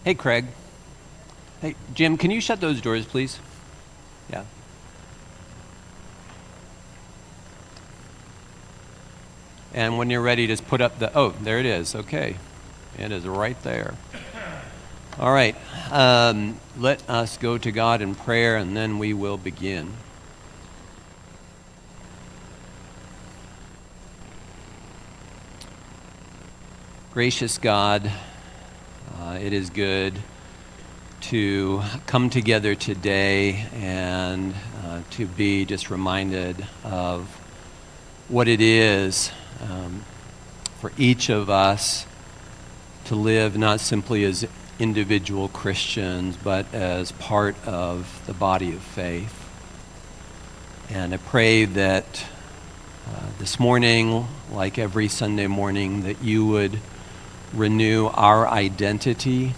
Hey, Craig. Hey, Jim, can you shut those doors, please? Yeah. And when you're ready, just put up oh, there it is. Okay. It is right there. All right. Let us go to God in prayer, and then we will begin. Gracious God, it is good to come together today and to be just reminded of what it is for each of us to live not simply as individual Christians, but as part of the body of faith. And I pray that this morning, like every Sunday morning, that you would renew our identity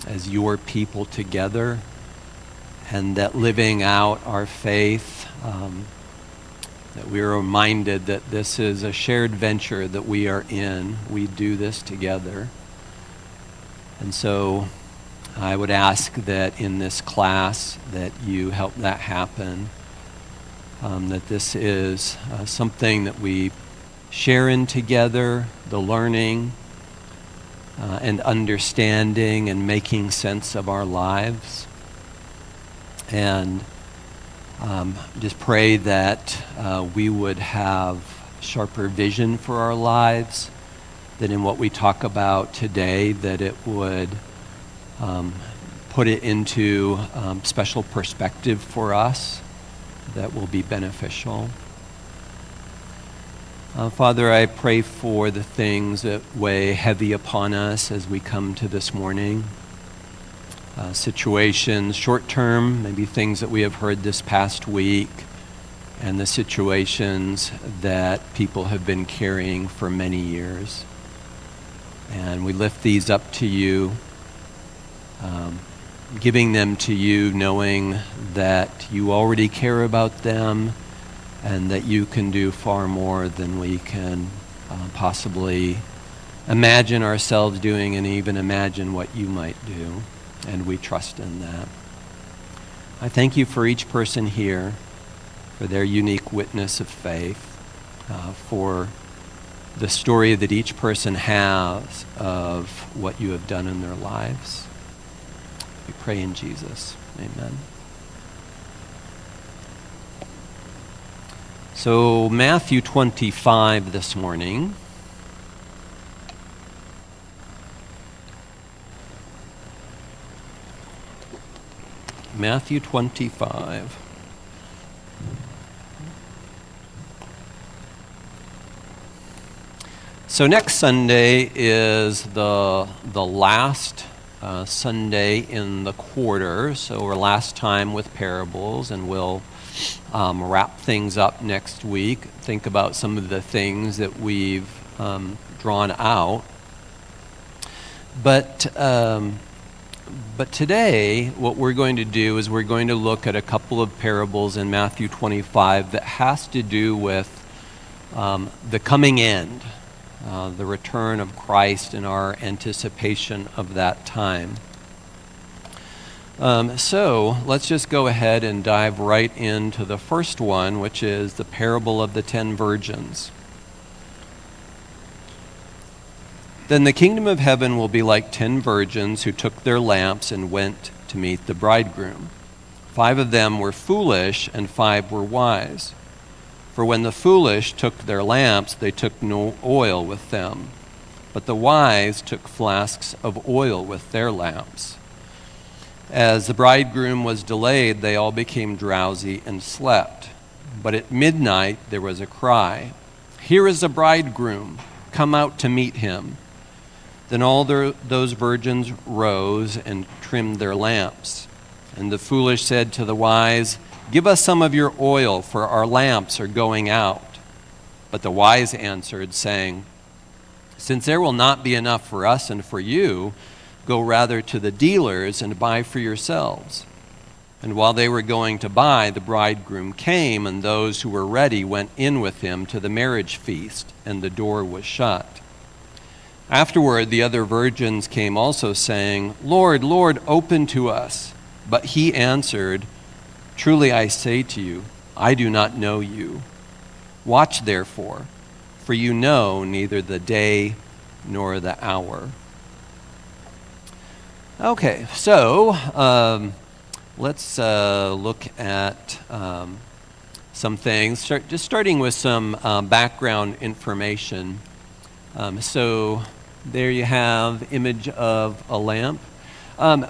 as your people together, and that living out our faith, that we are reminded that this is a shared venture that we are in. We do this together. And so I would ask that in this class that you help that happen, that this is something that we share in together, the learning and understanding and making sense of our lives. And just pray that we would have sharper vision for our lives, that in what we talk about today, that it would put it into special perspective for us that will be beneficial. Father, I pray for the things that weigh heavy upon us as we come to this morning. Situations, short-term, maybe things that we have heard this past week, and the situations that people have been carrying for many years. And we lift these up to you, giving them to you, knowing that you already care about them, and that you can do far more than we can possibly imagine ourselves doing, and even imagine what you might do. And we trust in that. I thank you for each person here, for their unique witness of faith, for the story that each person has of what you have done in their lives. We pray in Jesus. Amen. So Matthew 25 this morning. Matthew 25. So next Sunday is the last Sunday in the quarter. So we're last time with parables, and we'll wrap things up next week. Think about some of the things that we've drawn out. But today, what we're going to do is we're going to look at a couple of parables in Matthew 25 that has to do with the coming end, the return of Christ and our anticipation of that time. So let's just go ahead and dive right into the first one, which is the parable of the 10 virgins. Then the kingdom of heaven will be like 10 virgins who took their lamps and went to meet the bridegroom. 5 of them were foolish, and 5 were wise. For when the foolish took their lamps, they took no oil with them. But the wise took flasks of oil with their lamps. As the bridegroom was delayed, they all became drowsy and slept. But at midnight there was a cry, "Here is the bridegroom, come out to meet him." Then all those virgins rose and trimmed their lamps. And the foolish said to the wise, "Give us some of your oil, for our lamps are going out." But the wise answered, saying, "Since there will not be enough for us and for you, go rather to the dealers and buy for yourselves." And while they were going to buy, the bridegroom came, and those who were ready went in with him to the marriage feast, and the door was shut. Afterward, the other virgins came also, saying, Lord, Lord, open to us. But he answered, Truly I say to you, I do not know you. Watch therefore, for you know neither the day nor the hour. Okay, so let's look at some things, starting with some background information. So there you have image of a lamp.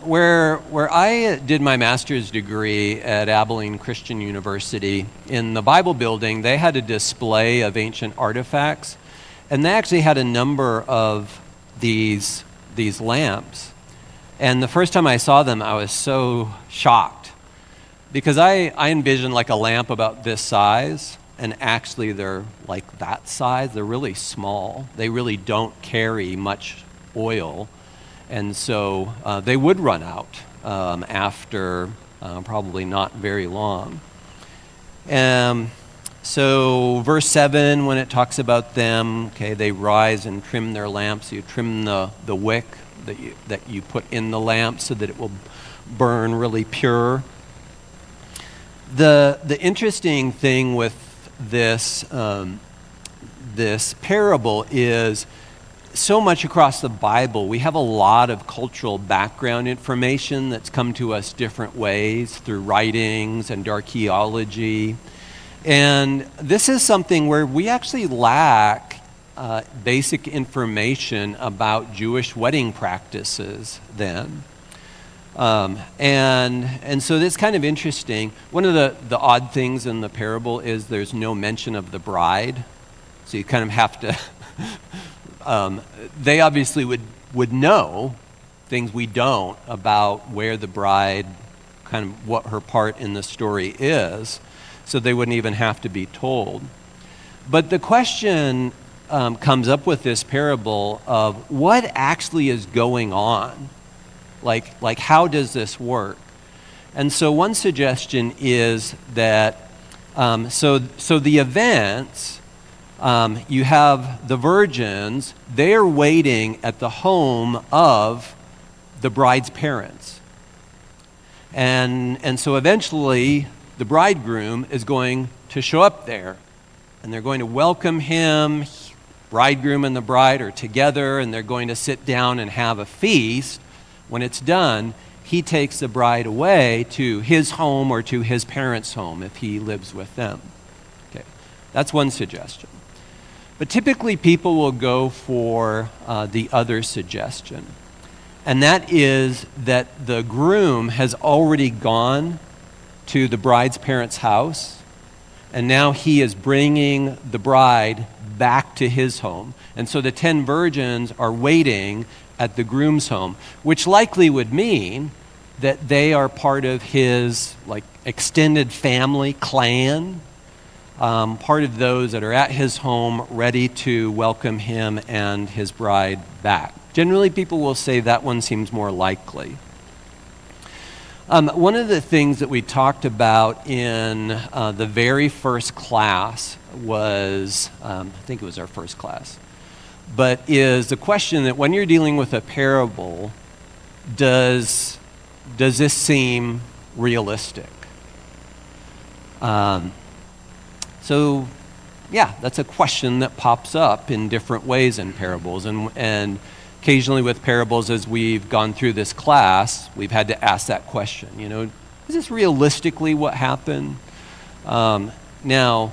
Where I did my master's degree at Abilene Christian University, in the Bible building, they had a display of ancient artifacts, and they actually had a number of these lamps. And the first time I saw them, I was so shocked, because I envisioned like a lamp about this size, and actually they're like that size. They're really small. They really don't carry much oil. And so they would run out after probably not very long. So verse 7, when it talks about them, okay, they rise and trim their lamps. You trim the wick that you put in the lamp so that it will burn really pure. The interesting thing with this parable is, so much across the Bible, we have a lot of cultural background information that's come to us different ways through writings and archaeology. And this is something where we actually lack basic information about Jewish wedding practices then. And so it's kind of interesting. One of the odd things in the parable is there's no mention of the bride. So you kind of have to... they obviously would know things we don't about where the bride, kind of what her part in the story is, so they wouldn't even have to be told. But the question comes up with this parable of what actually is going on. Like how does this work? And so one suggestion is that, so the events... you have the virgins, they're waiting at the home of the bride's parents. And so eventually the bridegroom is going to show up there, and they're going to welcome him. Bridegroom and the bride are together, and they're going to sit down and have a feast. When it's done, he takes the bride away to his home or to his parents' home if he lives with them. Okay, that's one suggestion. But typically people will go for the other suggestion. And that is that the groom has already gone to the bride's parents' house, and now he is bringing the bride back to his home. And so the 10 virgins are waiting at the groom's home, which likely would mean that they are part of his extended family clan, part of those that are at his home ready to welcome him and his bride back. Generally, people will say that one seems more likely. One of the things that we talked about in the very first class was, I think it was our first class, but is the question that when you're dealing with a parable, does this seem realistic? So, yeah, that's a question that pops up in different ways in parables. And occasionally with parables, as we've gone through this class, we've had to ask that question. Is this realistically what happened? Now,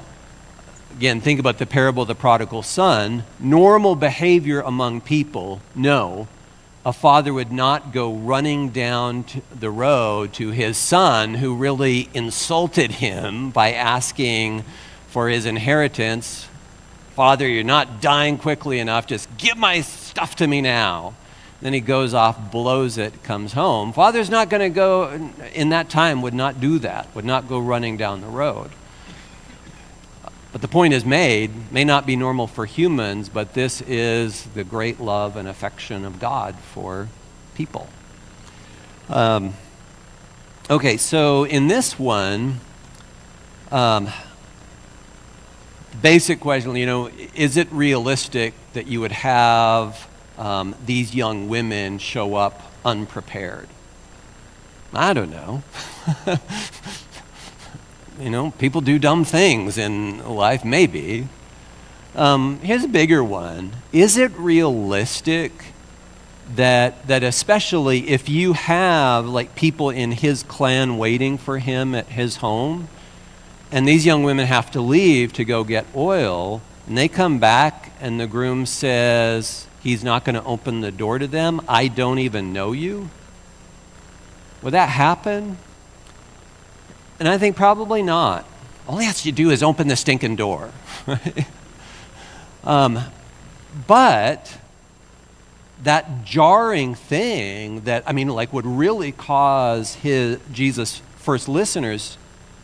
again, think about the parable of the prodigal son. Normal behavior among people, no. A father would not go running down the road to his son who really insulted him by asking for his inheritance. Father, you're not dying quickly enough. Just give my stuff to me now. Then he goes off, blows it, comes home. Father's not going to go, in that time, would not do that, would not go running down the road. But the point is made, may not be normal for humans, but this is the great love and affection of God for people. Okay, so in this one, basic question, is it realistic that you would have these young women show up unprepared? I don't know. People do dumb things in life, maybe. Here's a bigger one. Is it realistic that especially if you have like people in his clan waiting for him at his home, and these young women have to leave to go get oil, and they come back and the groom says he's not going to open the door to them, I don't even know you? Would that happen? And I think probably not. All he has to do is open the stinking door. But that jarring thing that, would really cause Jesus' first listeners,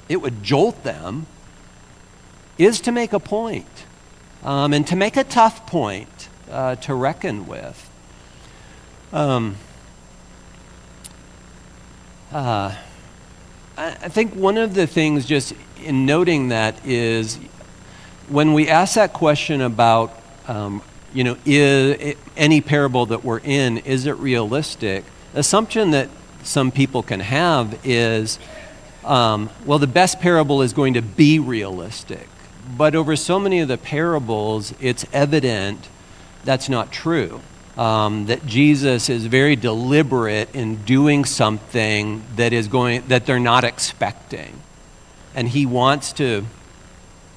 it would jolt them, is to make a point, and to make a tough point to reckon with. I think one of the things just in noting that is when we ask that question about, is any parable that we're in, is it realistic? The assumption that some people can have is, the best parable is going to be realistic. But over so many of the parables, it's evident that's not true. That Jesus is very deliberate in doing something that they're not expecting. And he wants to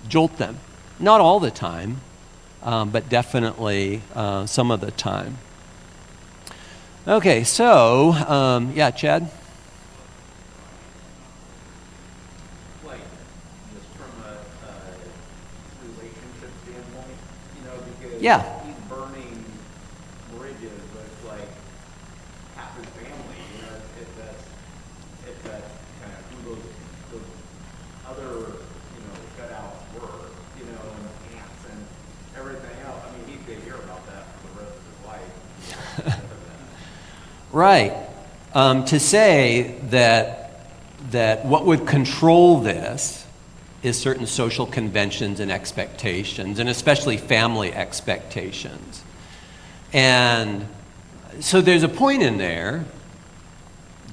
jolt them. Not all the time, but definitely some of the time. Okay, so, Chad? Like, just from a relationship standpoint, because he's burning bridges with, like, half his family, if that's kind of who those other, cutouts were, and ants and everything else. He could hear about that for the rest of his life. Right. To say that what would control this is certain social conventions and expectations, and especially family expectations. And so there's a point in there.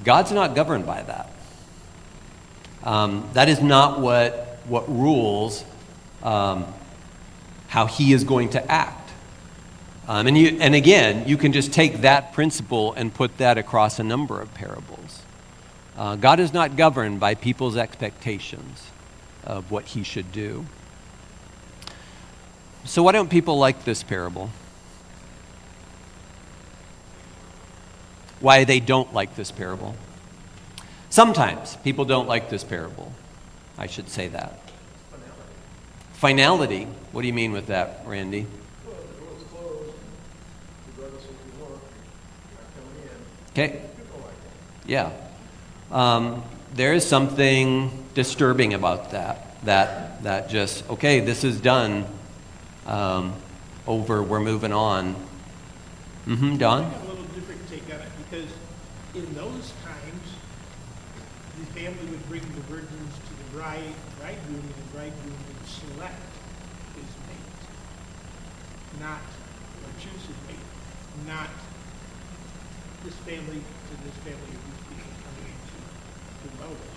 God's not governed by that. That is not what rules how he is going to act. And again, you can just take that principle and put that across a number of parables. God is not governed by people's expectations of what he should do. So why don't people like this parable? Why they don't like this parable? Sometimes people don't like this parable. I should say that. Finality. What do you mean with that, Randy? Well, the door's closed. Regardless of the door, not coming in. Okay. People like Yeah. that. There is something disturbing about that just, okay, this is done, over, we're moving on. Don? I got a little different take on it because in those times, the family would bring the virgins to the bridegroom, and the bridegroom would select his mate, or choose his mate, not this family to this family of these people coming to Moses.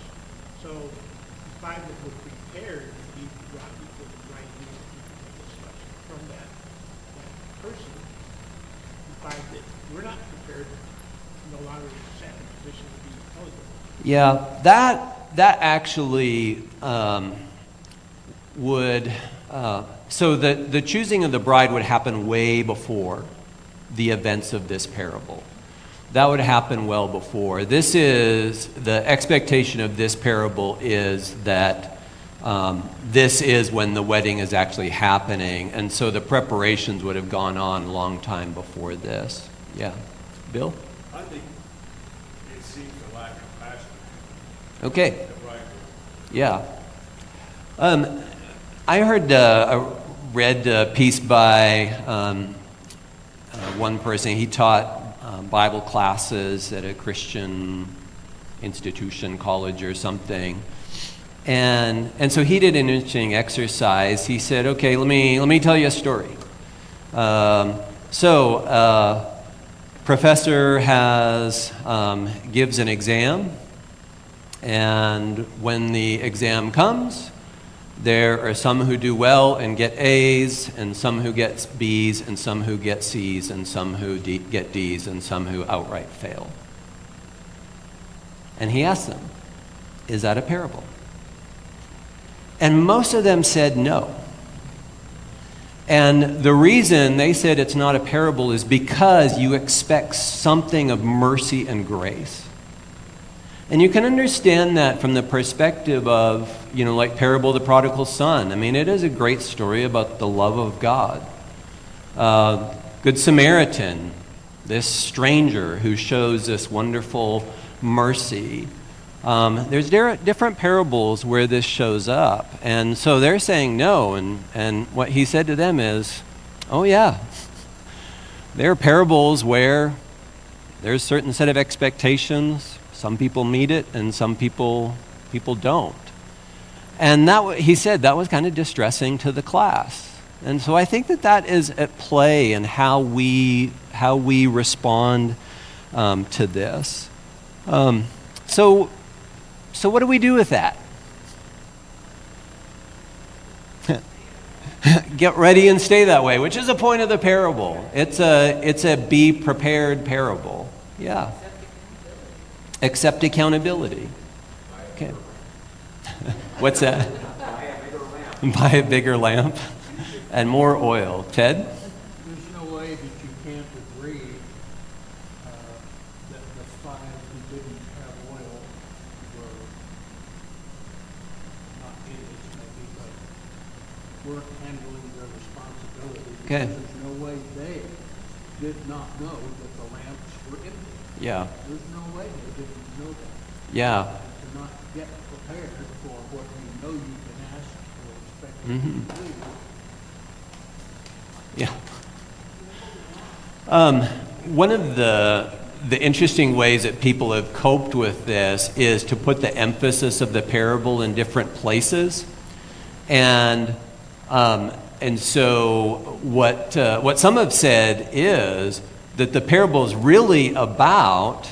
So the five that were prepared to be brought before the bridegroom and make a selection from that person. The five that were not prepared no longer sat in a position to be eligible. Yeah, that actually would, so the choosing of the bride would happen way before the events of this parable. That would happen well before. This is, the expectation of this parable is that this is when the wedding is actually happening, and so the preparations would have gone on a long time before this. Yeah. Bill? I think it seems a lack of passion. Okay. Yeah. I read a piece by one person. He taught Bible classes at a Christian institution, college or something. And so he did an interesting exercise. He said, okay, let me tell you a story. So, professor gives an exam, and when the exam comes, there are some who do well and get A's, and some who get B's, and some who get C's, and some who get D's, and some who outright fail. And he asked them, is that a parable? And most of them said no. And the reason they said it's not a parable is because you expect something of mercy and grace. And you can understand that from the perspective of, like parable of the prodigal son. I mean, it is a great story about the love of God. Good Samaritan, this stranger who shows this wonderful mercy. There's different parables where this shows up. And so they're saying no. And what he said to them is, oh yeah, there are parables where there's a certain set of expectations. Some people meet it and some people don't. And he said that was kind of distressing to the class. And so I think that is at play in how we respond to this. So what do we do with that? Get ready and stay that way, which is the point of the parable. It's a be prepared parable. Yeah. Accept accountability. Okay. What's that? Buy a bigger lamp and more oil. Ted? There's no way that you can't agree that the five who didn't have oil were not idiots, maybe, but weren't handling their responsibility. Okay. Because there's no way they did not know that the lamps were empty. Yeah. There's no way they didn't know that. Yeah. To not get prepared for what you know you can ask or expect to do. Yeah. One of the interesting ways that people have coped with this is to put the emphasis of the parable in different places. And so what some have said is that the parable is really about,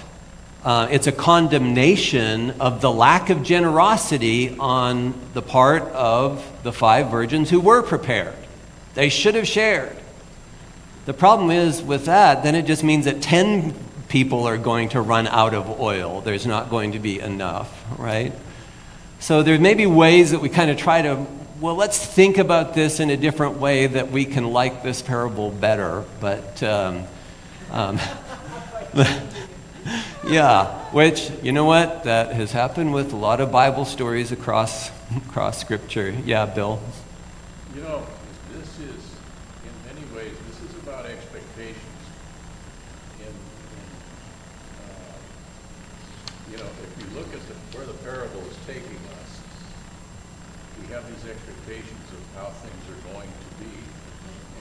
it's a condemnation of the lack of generosity on the part of the five virgins who were prepared. They should have shared. The problem is with that, then it just means that 10 people are going to run out of oil. There's not going to be enough, right? So there may be ways that we kind of try to, let's think about this in a different way that we can like this parable better. But yeah, which, you know what? That has happened with a lot of Bible stories across Scripture. Yeah, Bill? This is, in many ways, this is about expectations. If you look at where the parable is taking us, we have these expectations of how things are going to be.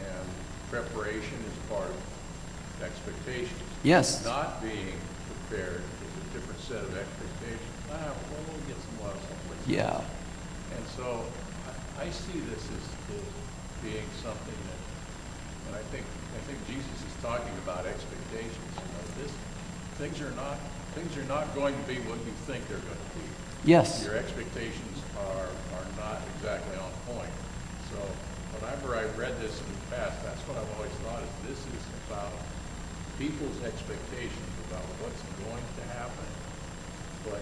And preparation is part of expectations. Yes. Not being prepared is a different set of expectations. We'll get some water someplace. Yeah. And so I see this as being something that, and I think Jesus is talking about expectations. Things are not going to be what you think they're going to be. Yes. Your expectations are not exactly on point. So whenever I read this in the past, that's what I've always thought is this is about people's expectations about what's going to happen. But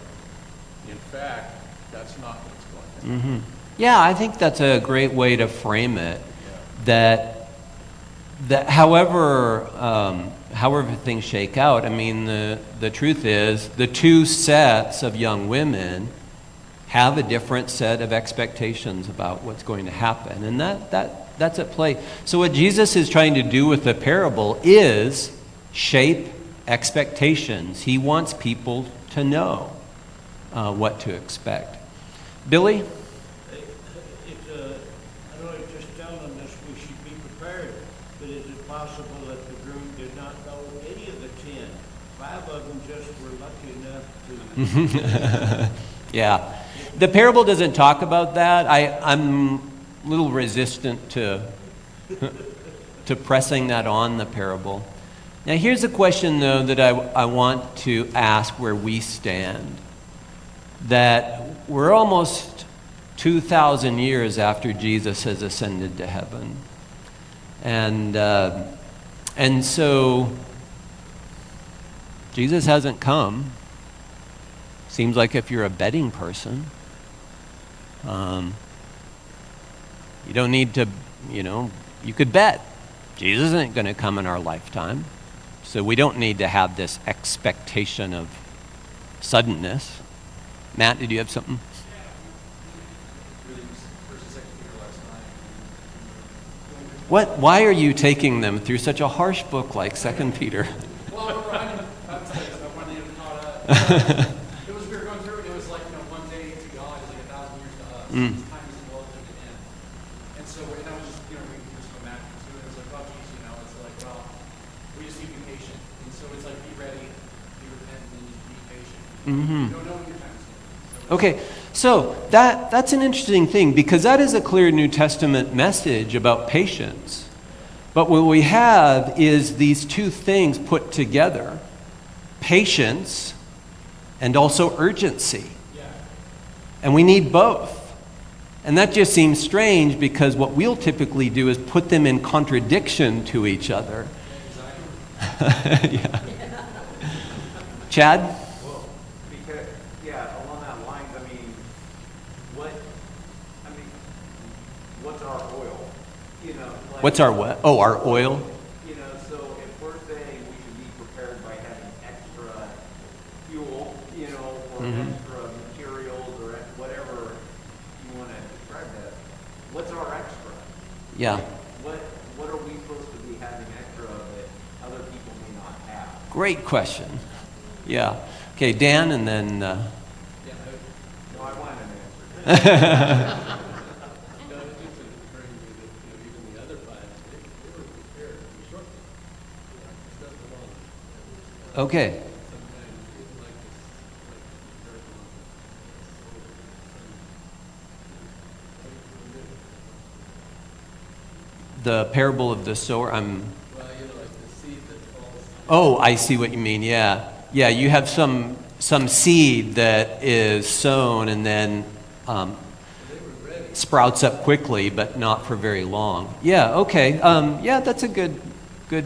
in fact, that's not what's going to happen. Mm-hmm. Yeah, I think that's a great way to frame it. Yeah. That however things shake out, I mean, the truth is the two sets of young women have a different set of expectations about what's going to happen, and that's at play. So what Jesus is trying to do with the parable is shape expectations. He wants people to know what to expect. Billy? I know it's just telling us we should be prepared, but is it possible that the group did not know any of the 10? 5 of them just were lucky enough to... Yeah. The parable doesn't talk about that. I'm a little resistant to to pressing that on the parable. Now here's a question, though, that I want to ask where we stand. That we're almost 2,000 years after Jesus has ascended to heaven. And so Jesus hasn't come. Seems like if you're a betting person, you don't need to, you could bet. Jesus isn't going to come in our lifetime. So we don't need to have this expectation of suddenness. Matt, did you have something? Why are you taking them through such a harsh book like 2 Peter? Well, I remember I wanted to get caught up. It was, we were going through it, it was like, one day to God is like 1,000 years to us. Mm. His time is well to the end. And so, and I was just, reading through some Matthew too, and it was like, oh, geez, it's like, well, we just need to be patient. And so it's like, be ready, be repentant, and just be patient. Mm-hmm. You don't know when your time is coming. So Okay, so that's an interesting thing, because that is a clear New Testament message about patience. But what we have is these two things put together: patience and also urgency. yeah. And we need both. And that just seems strange, because what we'll typically do is put them in contradiction to each other. Yeah. Chad? Well, because, along that lines, what's our oil? What's our what? Oh, our oil? So if we're saying we should be prepared by having extra fuel, or extra materials, or whatever you want to describe that, what's our extra? Yeah. What are we supposed to be having extra that other people may not have? Great question. Yeah. Okay, Dan, and then... No, I wanted an answer. Okay. The parable of the sower, Oh, I see what you mean, yeah. Yeah, you have some seed that is sown and then sprouts up quickly, but not for very long. Yeah, okay. Yeah, that's a good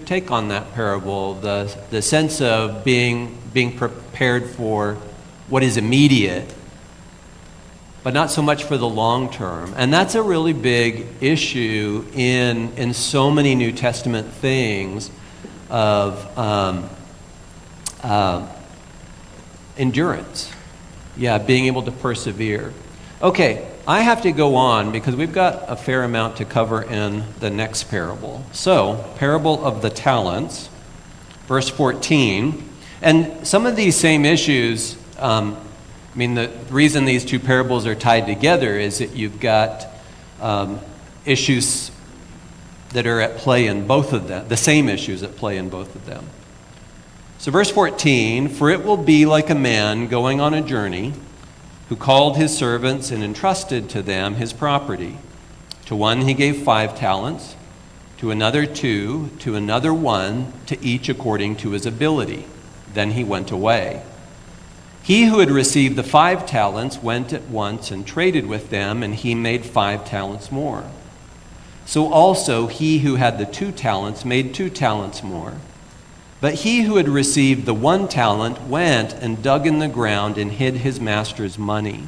take on that parable. The sense of being prepared for what is immediate, but not so much for the long term. And that's a really big issue in so many New Testament things of endurance. Yeah, being able to persevere. Okay, I have to go on because we've got a fair amount to cover in the next parable. So, parable of the talents, verse 14. And some of these same issues, the reason these two parables are tied together is that you've got issues that are at play in both of them, the same issues at play in both of them. So verse 14, for it will be like a man going on a journey who called his servants and entrusted to them his property. To one he gave 5 talents, to another 2, to another 1, to each according to his ability. Then he went away. He who had received the 5 talents went at once and traded with them, and he made 5 talents more. So also he who had the 2 talents made 2 talents more. But he who had received the 1 talent went and dug in the ground and hid his master's money.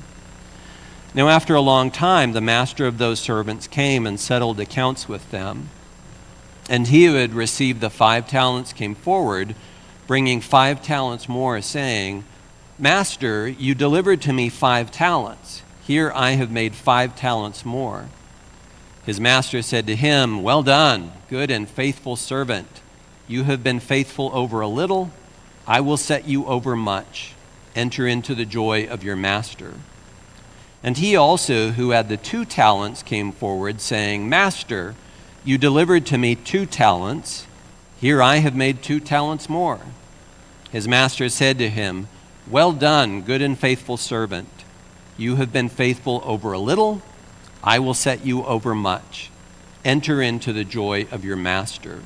Now after a long time, the master of those servants came and settled accounts with them. And he who had received the 5 talents came forward, bringing 5 talents more, saying, Master, you delivered to me 5 talents. Here I have made 5 talents more. His master said to him, Well done, good and faithful servant. You have been faithful over a little. I will set you over much. Enter into the joy of your master. And he also, who had the 2 talents, came forward, saying, Master, you delivered to me 2 talents. Here I have made 2 talents more. His master said to him, Well done, good and faithful servant. You have been faithful over a little. I will set you over much. enter into the joy of your master.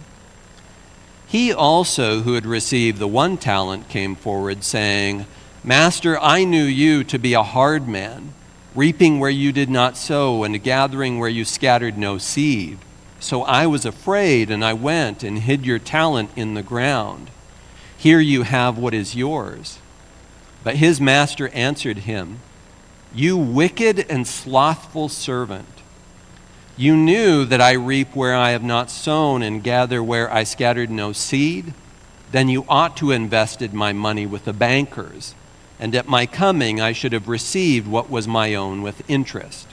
He also, who had received the 1 talent, came forward, saying, Master, I knew you to be a hard man, reaping where you did not sow, and gathering where you scattered no seed. So I was afraid, and I went and hid your talent in the ground. Here you have what is yours. But his master answered him, You wicked and slothful servant. You knew that I reap where I have not sown and gather where I scattered no seed. Then you ought to have invested my money with the bankers, and at my coming I should have received what was my own with interest.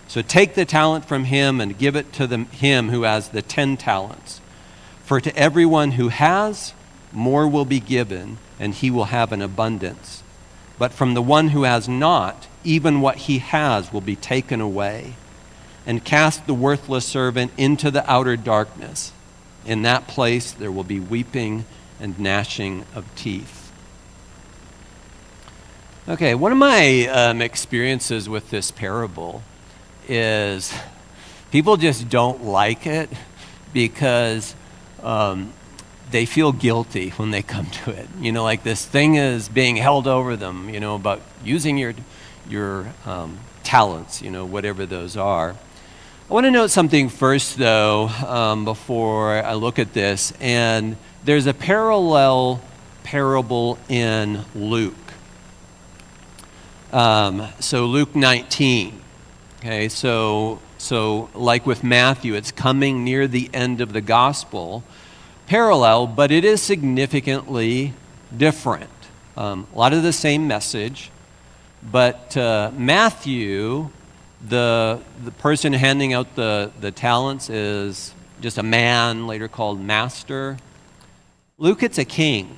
So take the talent from him and give it to him who has the 10 talents. For to everyone who has, more will be given, and he will have an abundance. But from the one who has not, even what he has will be taken away. And cast the worthless servant into the outer darkness. In that place there will be weeping and gnashing of teeth. Okay, one of my experiences with this parable is people just don't like it because they feel guilty when they come to it. You know, like this thing is being held over them, you know, about using your talents, you know, whatever those are. I want to note something first, though, before I look at this, and there's a parallel parable in Luke. So Luke 19. Okay, so like with Matthew, it's coming near the end of the gospel. Parallel, but it is significantly different. A lot of the same message, but Matthew, the person handing out the talents is just a man, later called master. Luke, it's a king.